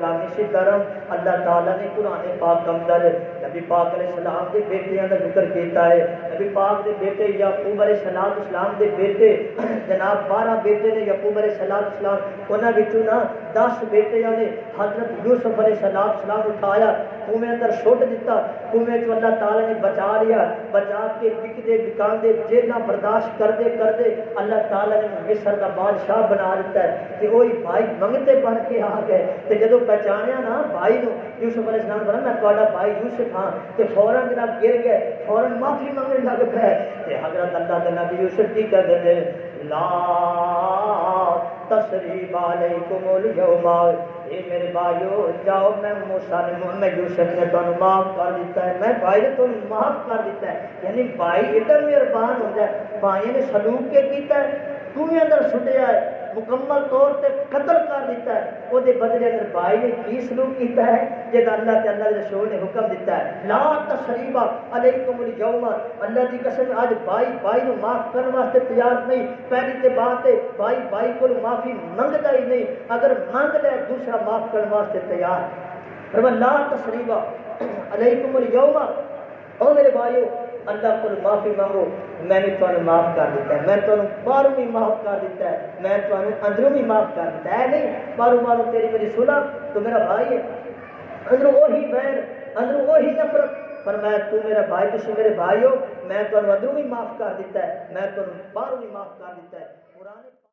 گرامی شدرم اللہ تعالیٰ نے قرآن پاک اندر نبی پاک علیہ السلام کے بیٹیاں کا ذکر کیتا ہے. نبی پاک دے بیٹے یعقوب علیہ السلام دے بیٹے جناب 12 بیٹے نے یعقوب علیہ السلام, انہاں وچوں نا 10 بیٹے نے حضرت یوسف علیہ السلام اٹھایا, کنویں اندر سٹ دیتا. کنویں چ اللہ تعالیٰ نے بچا لیا, بچا کے بکدے بکاندے جیلنا برداشت کرتے کرتے اللہ تعالیٰ نے مصر کا بادشاہ بنا دیتا ہے. کہ وہی بھائی منگتے بن کے آ گئے, تے جدو پہچانیا نا بھائی نو, یوسف علیہ السلام بنا میں تہاڈا بھائی یوسف ہاں, تے فوراً جناب گر گئے, فوراً معافی منگنے لگ پے. تے حضرت اللہ دے نبی یوسف کی کہتے ہیں لا تسریب علیکم الیوم, اے میرے بھائیو جاؤ, میں موسیٰ نے میں یوسف نے تمہیں معاف کر دیتا ہے, میں بھائی نے تمہیں معاف کر دیتا ہے. یعنی بھائی ادھر مہربان ہو جائے, بھائی نے سلوک کے کیتا ہے, کنویں اندر سٹیا ہے, مکمل طور پہ قتل کر دیتا ہے, وہ دے بدلے اندر بھائی نے کی سلوک کیتا ہے جب اللہ کے اللہ کے رسول نے حکم دیتا ہے لا تسریب علیکم الیوم. اللہ دی قسم آج بھائی نو معاف کرنے واسطے تیار نہیں. پہلی تے بات ہے بھائی کو معافی منگتا ہی نہیں, اگر مانگ لے دوسرا معاف کرنے واسطے تیار. لا تسریب علیکم الیوم, او میرے بھائیو اللہ کو معافی مانگو, میں نے تمہیں معاف کر دیتا ہے, میں تمہیں باہروں بھی معاف کر دیتا ہے, میں تمہیں اندروں بھی معاف کر دیتا ہے. نہیں باہروں تیری میری صلح تو میرا بھائی ہے, اندروں وہی بہن, اندروں وہی نفرت, پر میں تو میرا بھائی, تسی میرے بھائی ہو, میں تمہیں اندروں بھی معاف کر دیتا ہے, میں تمہیں باہروں بھی معاف کر دیتا ہے. قرآن